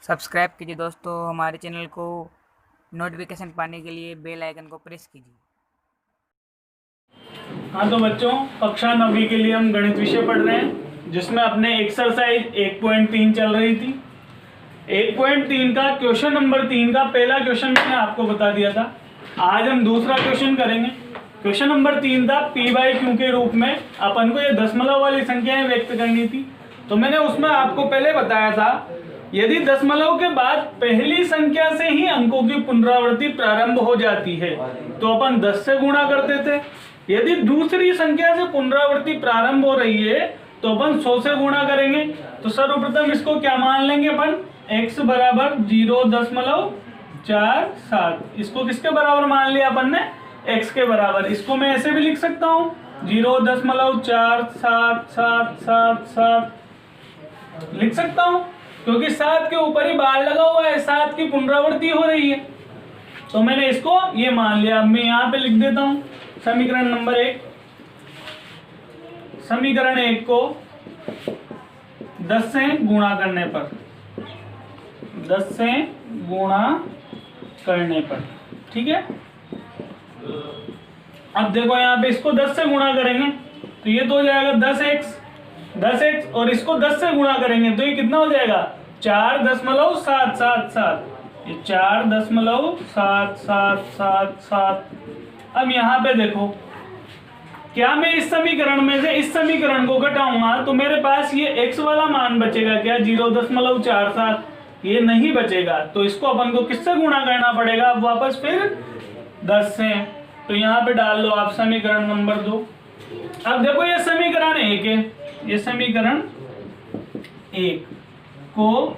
Subscribe कीजिए दोस्तों हमारे चैनल को। नोटिफिकेशन पाने के लिए बेल आइकन को प्रेस कीजिए। हाँ तो बच्चों, कक्षा 9वीं के लिए हम गणित विषय पढ़ रहे हैं, जिसमें अपने एक्सरसाइज 1.3 चल रही थी। 1.3 का क्वेश्चन नंबर 3 का पहला क्वेश्चन मैंने आपको बता दिया था। आज हम दूसरा क्वेश्चन करेंगे। क्वेश्चन नंबर 3 था P/Q के रूप में अपन को ये दशमलव वाली संख्याएं व्यक्त करनी थी। तो मैंने उसमें आपको पहले बताया था, यदि दशमलव के बाद पहली संख्या से ही अंकों की पुनरावृत्ति प्रारंभ हो जाती है तो अपन 10 से गुणा करते थे। यदि दूसरी संख्या से पुनरावृत्ति प्रारंभ हो रही है तो अपन 100 से गुणा करेंगे। तो सर्वप्रथम इसको क्या मान लेंगे अपन, x बराबर 0.47। इसको किसके बराबर मान लिया अपन ने, x के बराबर। इसको मैं ऐसे भी लिख सकता हूँ 0.477777 लिख सकता हूँ, क्योंकि 7 के ऊपर ही बार लगा हुआ है, 7 की पुनरावृत्ति हो रही है। तो मैंने इसको ये मान लिया। अब मैं यहाँ पे लिख देता हूँ समीकरण नंबर 1। समीकरण 1 को 10 से गुणा करने पर, 10 से गुणा करने पर, ठीक है। अब देखो यहाँ पे इसको 10 से गुणा करेंगे तो ये तो हो जाएगा 10x, और इसको 10 से गुणा करेंगे तो ये कितना हो जाएगा 4.777। ये 4.777। अब यहाँ पे देखो, क्या मैं इस समीकरण में से इस समीकरण को घटाऊंगा तो मेरे पास ये x वाला मान बचेगा क्या, 0.47, ये नहीं बचेगा। तो इसको अपन को किससे गुणा करना पड़ेगा, अब वापस फिर 10 से। तो यहाँ पे डाल लो आप समीकरण नंबर 2। अब देखो ये समीकरण 1 है, ये समीकरण 1 को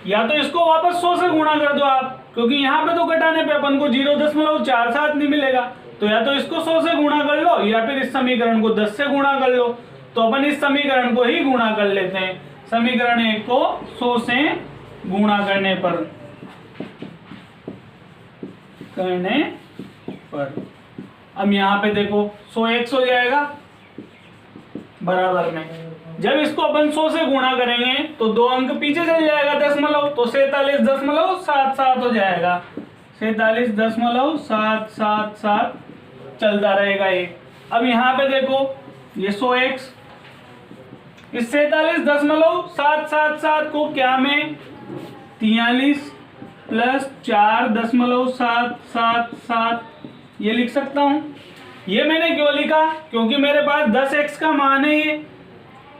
या तो इसको वापस 100 से गुणा कर दो आप, क्योंकि यहाँ पे तो घटाने पे अपन को 0.47 नहीं मिलेगा। तो या तो इसको 100 से गुणा कर लो या फिर इस समीकरण को 10 से गुणा कर लो। तो अपन इस समीकरण को ही गुणा कर लेते हैं। समीकरण 1 को 100 से गुणा करने पर अब यहाँ पे देखो 100x हो जाएगा बराबर में। जब इसको अपन 100 से गुणा करेंगे तो 2 अंक पीछे चल जाएगा दशमलव, तो 47.77 हो जाएगा। 47.777 चलता रहेगा ये। अब यहाँ पे देखो ये 100x, इस 47.777 को क्या मैं 43 प्लस 4.777 ये लिख सकता हूँ। ये मैंने क्यों लिखा, क्योंकि मेरे पास 10x का मान है ये,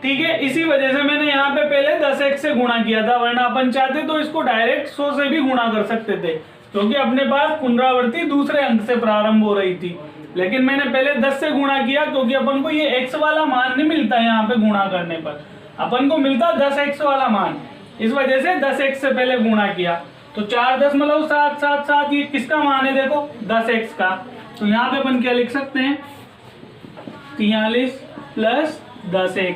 ठीक है। इसी वजह से मैंने यहाँ पे पहले 10x से गुणा किया था, वरना अपन चाहते तो इसको डायरेक्ट 100 से भी गुणा कर सकते थे, क्योंकि अपने पास पुनरावृत्ति दूसरे अंक से प्रारंभ हो रही थी। लेकिन मैंने पहले 10 से गुणा किया, क्योंकि अपन को ये x वाला मान नहीं मिलता यहाँ पे गुणा करने पर, अपन को मिलता 10x वाला मान। इस वजह से 10x से पहले गुणा किया। तो 4.777 ये किसका मान है, देखो 10x का। तो यहाँ पे अपन क्या लिख सकते हैं, 43 प्लस 10x।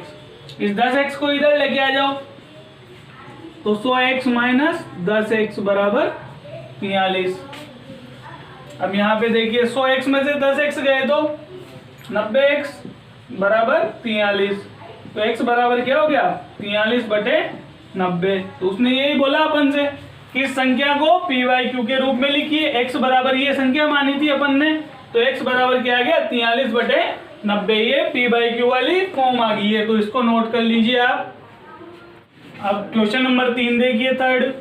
इस 10x को इधर लेके आ जाओ तो 100x माइनस 10x बराबर 43। अब यहाँ पे देखिए 100x में से 10x गए तो 90x बराबर 43। तो x बराबर क्या हो गया 43/90। तो उसने यही बोला अपन से कि इस संख्या को P/Q के रूप में लिखिए। x बराबर ये संख्या मानी थी अपन ने, तो x बराबर क्या आ गया 43/90। ये P/Q वाली फॉर्म आ गई है, तो इसको नोट कर लीजिए आप। अब क्वेश्चन नंबर 3 देखिए, थर्ड।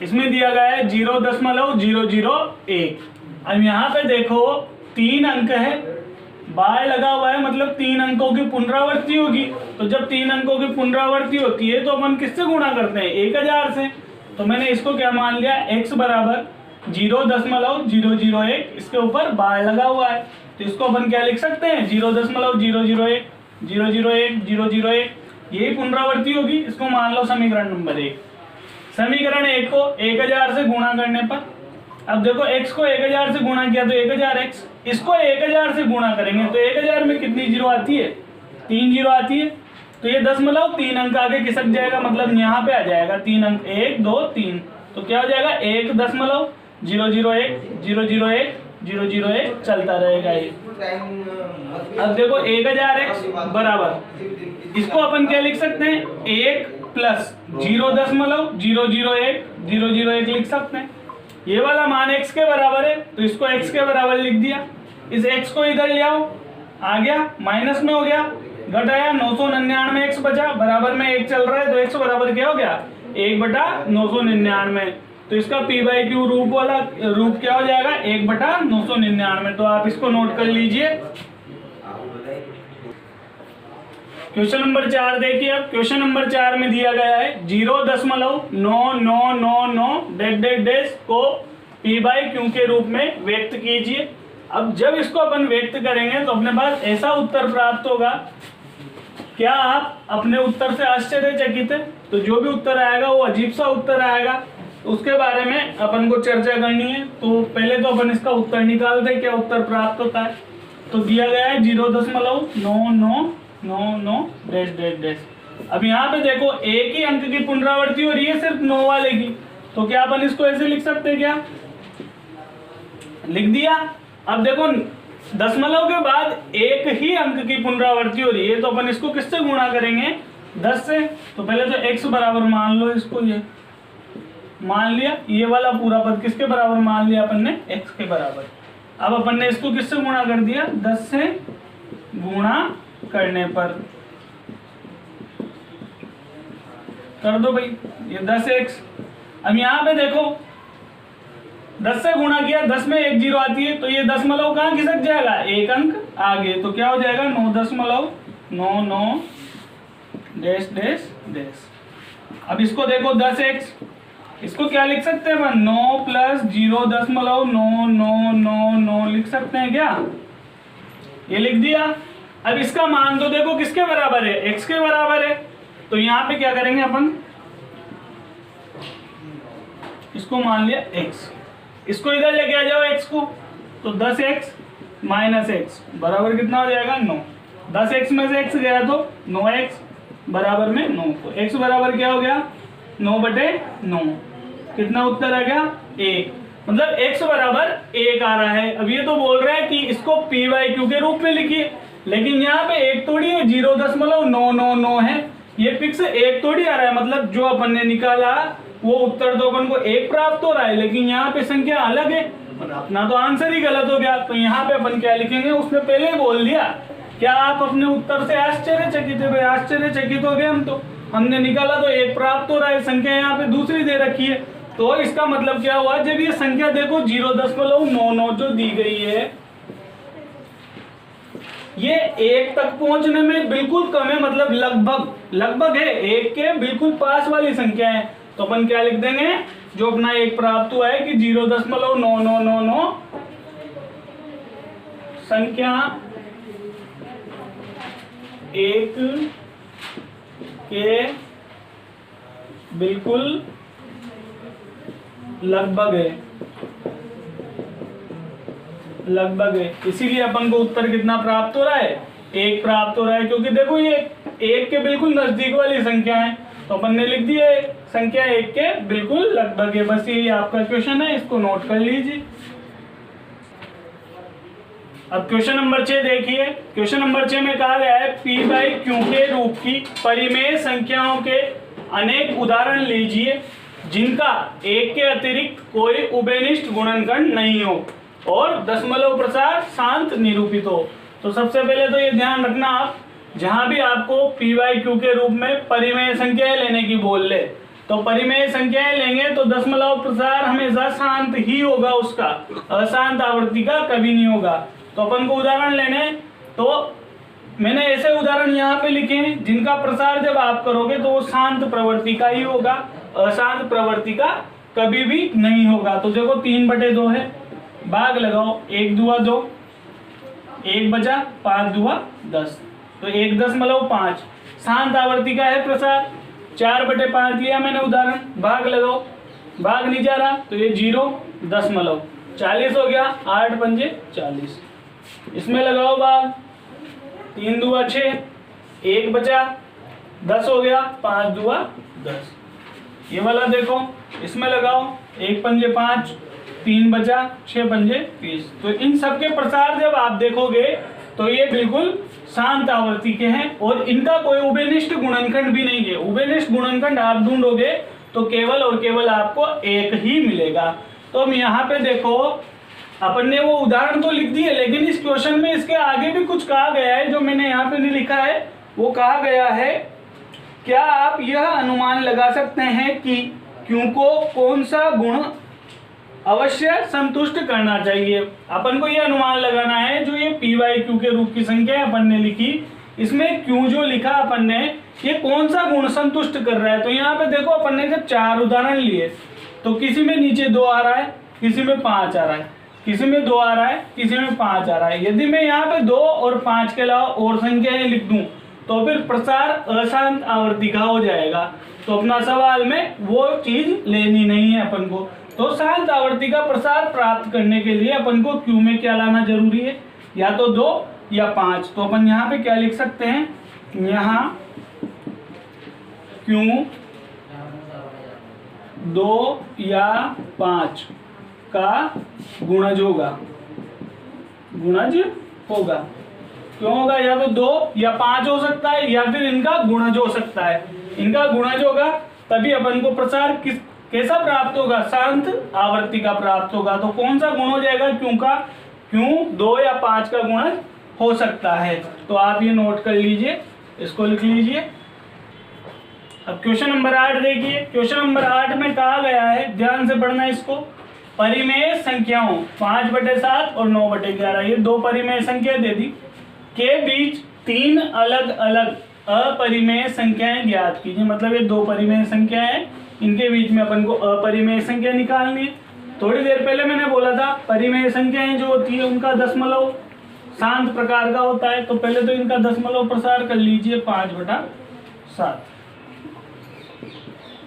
इसमें दिया गया है 0.001। अब यहाँ पे देखो 3 अंक है, बार लगा हुआ है, मतलब 3 अंकों की पुनरावृत्ति होगी। तो जब 3 अंकों की पुनरावृत्ति होती है तो अपन किससे गुणा करते हैं, 1000 से। तो मैंने इसको क्या मान लिया, x बराबर 0.001, इसके ऊपर बार लगा हुआ है, तो इसको अपन क्या लिख सकते हैं 0.001 001 001, यही पुनरावृत्ति होगी। इसको मान लो समीकरण नंबर 1। समीकरण 1 को 1000 से गुणा करने पर, अब देखो x को 1000 से गुणा किया तो 1000x, इसको 1000 से गुणा करेंगे तो 1000 में कितनी जीरो आती है, 3 जीरो आती है। तो ये दशमलव 3 अंक आगे खिसक जाएगा, मतलब यहाँ पे आ जाएगा 3 अंक, 1 2 3। तो क्या हो जाएगा 1.001 001 001 चलता रहेगा ये। अब देखो 1000x बराबर, इसको अपन क्या लिख सकते हैं, 1 प्लस 0.001 लिख सकते हैं। ये वाला मान x के बराबर है तो इसको x के बराबर लिख दिया। इस x को इधर ले आओ, आ गया माइनस में हो गया, घटाया 999x बचा, बराबर में 1 चल रहा है तो x बराबर क्या हो गया, 1/999। तो इसका p/q रूप क्या हो जाएगा, 1/999। तो आप इसको नोट कर लीजिए। क्वेश्चन नंबर 4 देखिए। अब क्वेश्चन नंबर 4 में दिया गया है 0.9999 को p/q के रूप में व्यक्त कीजिए। अब जब इसको अपन व्यक्त करेंगे तो अपने पास ऐसा उत्तर प्राप्त होगा। क्या आप अपने उत्तर से आश्चर्यचकित है? तो जो भी उत्तर आएगा वो अजीब सा उत्तर आएगा, उसके बारे में अपन को चर्चा करनी है। तो पहले तो अपन इसका उत्तर निकालते हैं, क्या उत्तर प्राप्त होता है। तो दिया गया है 0.9999 अब यहाँ पे देखो एक ही अंक की पुनरावृत्ति हो रही है, सिर्फ 9 वाले की। तो क्या अपन इसको ऐसे लिख सकते हैं, क्या लिख दिया। अब देखो दशमलव के बाद एक ही अंक की पुनरावृत्ति हो रही है तो अपन इसको किससे गुणा करेंगे, 10 से। तो पहले तो x बराबर मान लो, इसको ये मान लिया, ये वाला पूरा पद किसके बराबर मान लिया अपन ने, x के बराबर। अब अपन ने इसको किससे गुणा कर दिया, 10 से गुणा करने पर कर दो भाई ये 10x। अब यहाँ पे देखो 10 से गुणा किया, 10 में 1 0 आती है तो ये दशमलव कहाँ खिसक जाएगा, एक अंक आगे। तो क्या हो जाएगा 9.99 डैश डैश डैश। अब इसको देखो 10x, इसको क्या लिख सकते हैं अपन, 9 प्लस 0.9999 लिख सकते हैं क्या, ये लिख दिया। अब इसका मान तो देखो किसके बराबर है, x के बराबर है। तो यहाँ पे क्या करेंगे अपन, इसको मान लिया x, इसको इधर लेके आ जाओ x को। तो 10x माइनस x बराबर कितना हो जाएगा, 9। 10x में से x गया तो 9x बराबर में 9। तो x बराबर क्या हो गया, 9/9। कितना उत्तर आ गया, 1। मतलब x बराबर 1 आ रहा है। अब ये तो बोल रहा है कि इसको p/q के रूप में लिखिए, लेकिन यहाँ पे 1 थोड़ी है, 0.999 है, ये फिक्स 1 थोड़ी आ रहा है। मतलब जो अपन ने निकाला वो उत्तर तो अपन को 1 प्राप्त हो रहा है, लेकिन यहाँ पे संख्या अलग है, अपना तो आंसर ही गलत हो गया। तो यहाँ पे अपन क्या लिखेंगे, उसने पहले ही बोल दिया। क्या आप अपने उत्तर से आश्चर्यचकित है भाई, आश्चर्यचकित हो गए हम। तो हमने निकाला तो 1 प्राप्त हो रहा है, संख्या यहाँ पे दूसरी दे रखी है। तो इसका मतलब क्या हुआ, जब ये संख्या देखो 0.99 जो दी गई है, ये 1 तक पहुंचने में बिल्कुल कम है, मतलब लगभग है, 1 के बिल्कुल पास वाली संख्या है। तो अपन क्या लिख देंगे, जो अपना 1 प्राप्त हुआ है कि 0.9999 संख्या 1 के बिल्कुल लगभग है, इसीलिए अपन को उत्तर कितना प्राप्त हो रहा है, 1 प्राप्त हो रहा है। क्योंकि देखो ये 1 के बिल्कुल नजदीक वाली संख्या है, तो अपन ने लिख दिया है संख्या 1 के बिल्कुल लगभग है। बस यही आपका क्वेश्चन है, इसको नोट कर लीजिए। अब क्वेश्चन नंबर 6 देखिए। क्वेश्चन नंबर 6 में कहा गया है p/q के रूप की परिमेय संख्याओं के अनेक उदाहरण लीजिए जिनका 1 के अतिरिक्त कोई उभयनिष्ठ गुणनखंड नहीं हो और दशमलव प्रसार शांत निरूपित हो। तो सबसे पहले तो ये ध्यान रखना, आप जहां भी आपको p/q के रूप में परिमेय संख्याएं लेने की बोल ले, तो परिमेय संख्याएं लेंगे तो दशमलव प्रसार हमेशा शांत ही होगा, उसका अशांत आवृत्ति का कभी नहीं होगा। तो अपन को उदाहरण लेने, तो मैंने ऐसे उदाहरण यहाँ पे लिखे हैं जिनका प्रसार जब आप करोगे तो वो शांत प्रवृत्ति का ही होगा, अशांत प्रवृत्ति का कभी भी नहीं होगा। तो देखो 3/2 है, भाग लगाओ, 1 दूआ 2, 1 बचा, 5 दूआ 10, तो 1.5 शांत आवृत्ति का है प्रसार। 4/5 लिया मैंने उदाहरण, भाग लगाओ, भाग नहीं जा रहा तो ये 0.40 हो गया, 8 पंजे 40, इसमें लगाओ भाग, 3 दूआ 6, 1 बचा, 10 हो गया, 5 दूआ 10। ये वाला देखो, इसमें लगाओ, 1 पंजे 5, 3 बचा, 6 पंजे 30। तो इन सब के प्रसार जब आप देखोगे तो ये बिल्कुल शांत आवर्ती के हैं और इनका कोई उभयनिष्ठ गुणनखंड भी नहीं है। उभयनिष्ठ गुणनखंड आप ढूंढोगे तो केवल और केवल आपको एक ही मिलेगा। तो हम यहाँ पे देखो अपन ने वो उदाहरण तो लिख दिए, लेकिन इस क्वेश्चन में इसके आगे भी कुछ कहा गया है जो मैंने यहाँ पे नहीं लिखा है। वो कहा गया है, क्या आप यह अनुमान लगा सकते हैं कि क्यू को कौन सा गुण अवश्य संतुष्ट करना चाहिए। अपन को यह अनुमान लगाना है जो ये पी वाई क्यू के रूप की संख्या अपन ने लिखी, इसमें क्यू जो लिखा अपन ने ये कौन सा गुण संतुष्ट कर रहा है। तो यहाँ पे देखो अपन ने जब 4 उदाहरण लिए तो किसी में नीचे 2 आ रहा है, किसी में 5 आ रहा है, किसी में 2 आ रहा है, किसी में 5 आ रहा है। यदि मैं यहाँ पे 2 और 5 के अलावा और संख्याएं लिख दूं तो फिर प्रसार अशांत आवर्ती का हो जाएगा। तो अपना सवाल में वो चीज लेनी नहीं है अपन को। तो शांत आवर्ती का प्रसार प्राप्त करने के लिए अपन को क्यू में क्या लाना जरूरी है, या तो 2 या 5। तो अपन यहाँ पे क्या लिख सकते हैं, यहाँ क्यू 2 या 5 का गुणज होगा, गुणज होगा। क्यों होगा, या तो 2 या 5 हो सकता है या फिर इनका गुणज हो सकता है। इनका गुणज होगा तभी अपन को प्रसार कैसा प्राप्त होगा, शांत आवर्ती का प्राप्त होगा। तो कौन सा गुण हो जाएगा क्यों का, क्यों 2 या 5 का गुणज हो सकता है। तो आप ये नोट कर लीजिए, इसको लिख लीजिए। अब क्वेश्चन नंबर 8 देखिए। क्वेश्चन नंबर 8 में कहा गया है, ध्यान से पढ़ना इसको, परिमेय संख्याओं 5/7 और 9/11 ये 2 परिमेय संख्या दे दी, के बीच 3 अलग अलग अपरिमेय संख्याएं ज्ञात कीजिए। मतलब ये 2 परिमेय संख्या है, इनके बीच में अपन को अपरिमेय संख्या निकालनी है। थोड़ी देर पहले मैंने बोला था परिमेय संख्याएं जो होती है उनका दशमलव शांत प्रकार का होता है। तो पहले तो इनका दशमलव प्रसार कर लीजिए, 5/7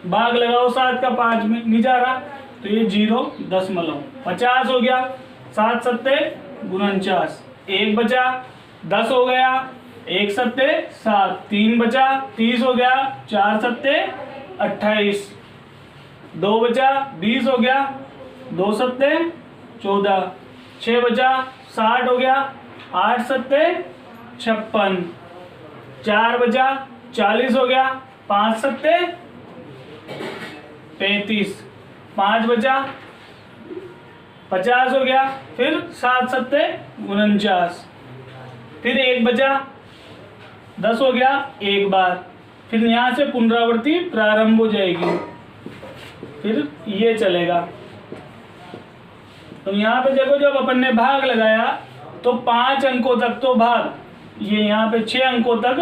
भाग लगाओ 7 का 5 में, नहीं जा रहा तो ये 0.50 हो गया। 7 सत्ते 49, 1 बचा, 10 हो गया, 1 सत्ते 7, 3 बचा, 30 हो गया, 4 सत्ते 28, 2 बचा, 20 हो गया, 2 सत्ते 14, 6 बचा, 60 हो गया, 8 सत्ते 56, 4 बचा, 40 हो गया, 5 सत्ते 35, 5 बचा, 50 हो गया, फिर 7 सत्ते 49, फिर 1 बचा, 10 हो गया एक बार, फिर यहाँ से पुनरावृत्ति प्रारंभ हो जाएगी, फिर ये चलेगा। तो यहाँ पे देखो जब अपन ने भाग लगाया तो 5 अंकों तक तो भाग, ये यहाँ पे 6 अंकों तक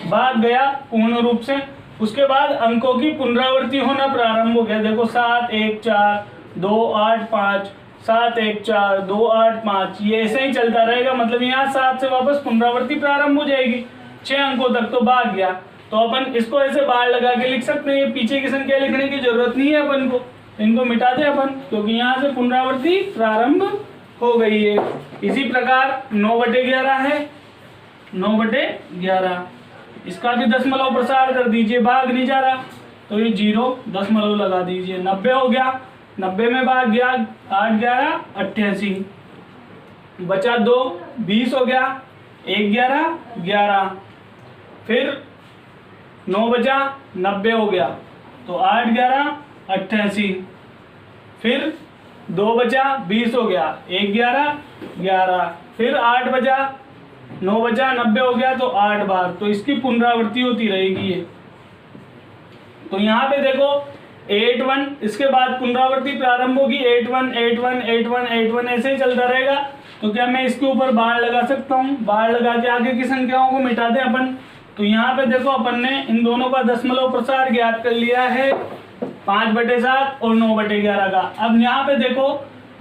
भाग गया पूर्ण रूप से। उसके बाद अंकों की पुनरावृत्ति होना प्रारंभ हो गया। देखो 7 1 4 2 8 5, 7 1 4 2 8 5, ये ऐसे ही चलता रहेगा। मतलब यहाँ 7 से वापस पुनरावृत्ति प्रारंभ हो जाएगी, 6 अंकों तक तो भाग गया। तो अपन इसको ऐसे बार लगा के लिख सकते हैं, पीछे की संख्या लिखने की जरूरत नहीं है अपन को, इनको मिटा दे अपन, क्योंकि यहाँ से पुनरावृत्ति प्रारंभ हो गई है। इसी प्रकार 9/11 है, 9/11 इसका भी दशमलव प्रसार कर दीजिए, भाग नहीं जा रहा तो ये 0 दशमलव लगा दीजिए। 90 हो गया, 90 में भाग गया, 8 11 88, बचा 2, 20 हो गया, 1 11 11, फिर 9 बचा, 90 हो गया तो 8 11 88, फिर 2 बचा, 20 हो गया, 1 11 11, फिर 8 बचा, 9 बचा, 90 हो गया तो 8 बार। तो इसकी पुनरावृत्ति होती रहेगी ये। तो यहाँ पे देखो 8 1, इसके बाद पुनरावृत्ति प्रारंभ होगी, 8 1 8 1 8 1 8 1 ऐसे ही चलता रहेगा। तो क्या मैं इसके ऊपर बार लगा सकता हूँ, बार लगा के आगे की संख्याओं को मिटा दें अपन। तो यहाँ पे देखो अपन ने इन दोनों का दशमलव प्रसार ज्ञात कर लिया है, 5/7 और 9/11 का। अब यहाँ पे देखो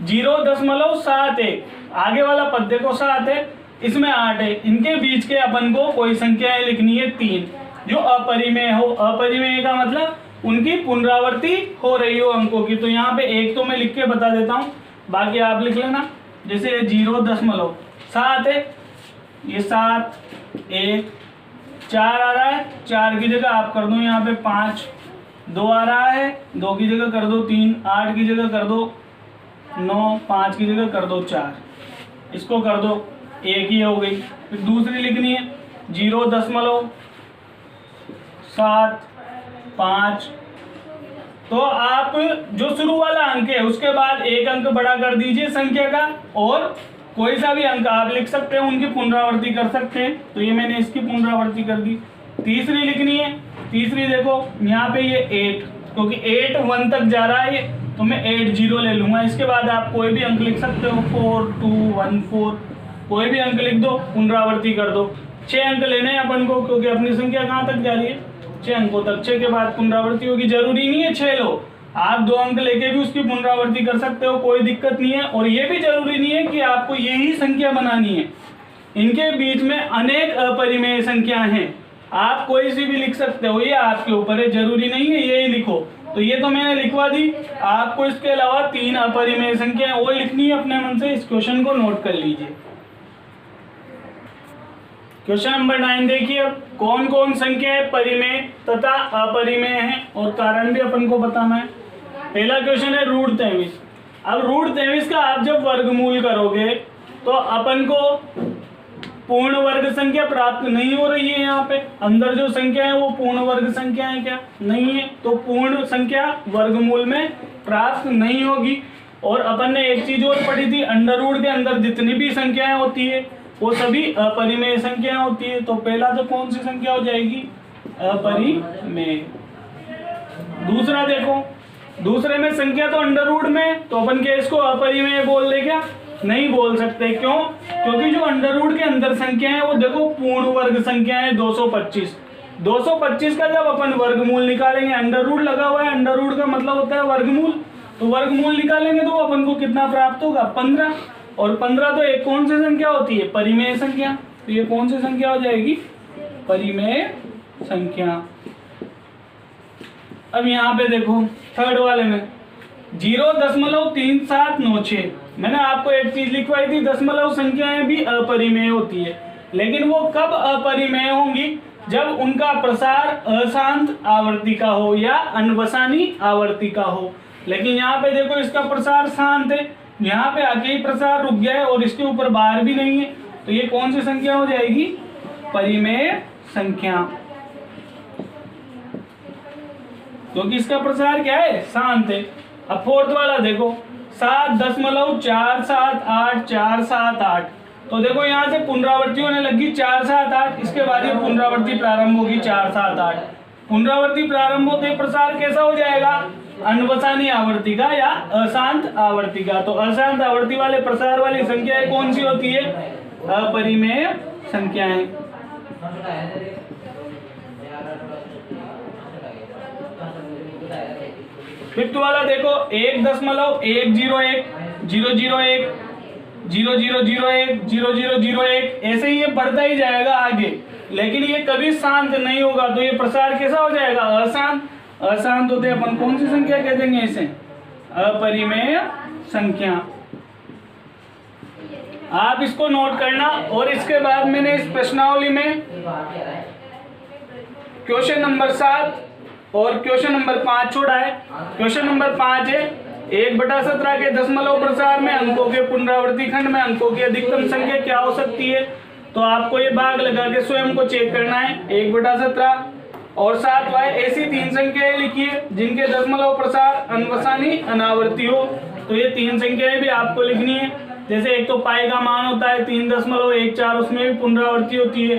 0.71, आगे वाला पद देखो 7 है, इसमें 8 है, इनके बीच के अपन को कोई संख्याएं लिखनी है 3 जो अपरिमेय हो। अपरिमेय का मतलब उनकी पुनरावृत्ति हो रही हो अंकों की। तो यहाँ पे 1 तो मैं लिख के बता देता हूँ, बाकी आप लिख लेना। जैसे 0.7 है, ये 7 1 4 आ रहा है, 4 की जगह आप कर दो यहाँ पे 5, 2 आ रहा है, 2 की जगह कर दो 3, 8 की जगह कर दो 9, 5 की जगह कर दो 4, इसको कर दो, एक ही हो गई। फिर दूसरी लिखनी है 0.75। तो आप जो शुरू वाला अंक है उसके बाद एक अंक बड़ा कर दीजिए संख्या का, और कोई सा भी अंक आप लिख सकते हैं, उनकी पुनरावृत्ति कर सकते हैं। तो ये मैंने इसकी पुनरावृत्ति कर दी। तीसरी लिखनी है, तीसरी देखो यहाँ पे ये 8, क्योंकि 8 1 तक जा रहा है तो मैं 8 0 ले लूंगा। इसके बाद आप कोई भी अंक लिख सकते हो, 4 2 1 4, कोई भी अंक लिख दो, पुनरावृत्ति कर दो। 6 अंक लेने हैं अपन को, क्योंकि अपनी संख्या कहाँ तक जा रही है, 6 अंकों तक। 6 के बाद पुनरावृत्ति होगी, जरूरी नहीं है 6 लो, आप 2 अंक लेके भी उसकी पुनरावृत्ति कर सकते हो, कोई दिक्कत नहीं है। और ये भी जरूरी नहीं है कि आपको यही संख्या बनानी है, इनके बीच में अनेक अपरिमेय संख्या हैं, आप कोई सी भी लिख सकते हो, ये आपके ऊपर है, जरूरी नहीं है यही लिखो। तो ये तो मैंने लिखवा दी, आपको इसके अलावा 3 अपरिमेय संख्याएं और लिखनी है अपने मन से। इस क्वेश्चन को नोट कर लीजिए। क्वेश्चन नंबर 9 देखिए, अब कौन कौन संख्याएं परिमेय तथा अपरिमेय हैं और कारण भी अपन को बताना है। पहला क्वेश्चन है √23। अब √23 का आप जब वर्गमूल करोगे तो अपन को पूर्ण वर्ग संख्या प्राप्त नहीं हो रही है। यहाँ पे अंदर जो संख्या है वो पूर्ण वर्ग संख्या है क्या, नहीं है, तो पूर्ण संख्या वर्गमूल में प्राप्त नहीं होगी। और अपन ने एक चीज और पढ़ी थी, अंडर रूट के अंदर जितनी भी संख्याएं होती है वो सभी अपरिमेय संख्याएं होती है। तो पहला तो कौन सी संख्या हो जाएगी, अपरिमेय। दूसरा देखो, दूसरे में संख्या तो अंडर रूट में, तो अपन क्या इसको अपरिमेय बोल दे क्या, नहीं बोल सकते। क्यों, क्योंकि जो अंडर रूट के अंदर संख्या है वो देखो पूर्ण वर्ग संख्या है 225। 225 का जब अपन वर्गमूल निकालेंगे, अंडर रूट लगा हुआ है, अंडर रूट का मतलब होता है वर्गमूल, तो वर्गमूल निकालेंगे तो अपन को कितना प्राप्त होगा, 15। और 15 तो एक कौन सी संख्या होती है, परिमेय संख्या। तो ये कौन सी संख्या हो जाएगी, परिमेय संख्या। अब यहाँ पे देखो थर्ड वाले में 0.3796, मैंने आपको एक चीज लिखवाई थी, दशमलव संख्याएं भी अपरिमेय होती है, लेकिन वो कब अपरिमेय होंगी, जब उनका प्रसार अशांत आवर्ती का हो या अनवसानी आवर्ती का हो। लेकिन यहाँ पे देखो इसका प्रसार शांत है, यहाँ पे आके ही प्रसार रुक गया है और इसके ऊपर बार भी नहीं है, तो ये कौन सी संख्या हो जाएगी, परिमेय संख्या, क्योंकि इसका प्रसार क्या है, शांत है। अब फोर्थ वाला देखो 7.478,478, तो देखो यहाँ से पुनरावृत्ति होने लगी 478, इसके बाद ये पुनरावृत्ति प्रारंभ होगी 478। पुनरावृत्ति प्रारंभ होते प्रसार कैसा हो जाएगा, अनवसानी आवर्ती का या अशांत आवर्ती का। तो अशांत आवर्ती वाले प्रसार वाली संख्याएं कौन सी होती है, अपरिमेय संख्याएं। फिफ्थ वाला देखो 1.101, 001, 0001, 0001, ऐसे ही ये बढ़ता ही जाएगा आगे, लेकिन ये कभी शांत नहीं होगा। तो ये प्रसार कैसा हो जाएगा, अशांत। अशांत होते अपन कौन सी संख्या कह देंगे इसे, अपरिमेय संख्या। आप इसको नोट करना। और इसके बाद मैंने इस प्रश्नावली में क्वेश्चन नंबर 7 और क्वेश्चन नंबर 5 छोड़ा है। क्वेश्चन नंबर 5 है 1/17 के दशमलव प्रसार में अंकों के पुनरावृत्ति खंड में अंकों की अधिकतम संख्या क्या हो सकती है। तो आपको ये भाग लगा के स्वयं को चेक करना है। 1/17 और 7y ऐसी 3 संख्याएं लिखिए जिनके दशमलव प्रसार अनवसानी अनावर्ती हो। तो ये 3 संख्याएं भी आपको लिखनी है। जैसे एक तो पाई का मान होता है 3.14, उसमें भी पुनरावृत्ति होती है।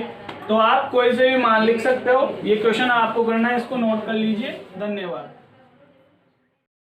तो आप कोई से भी मान लिख सकते हो। ये क्वेश्चन आपको करना है, इसको नोट कर लीजिए। धन्यवाद।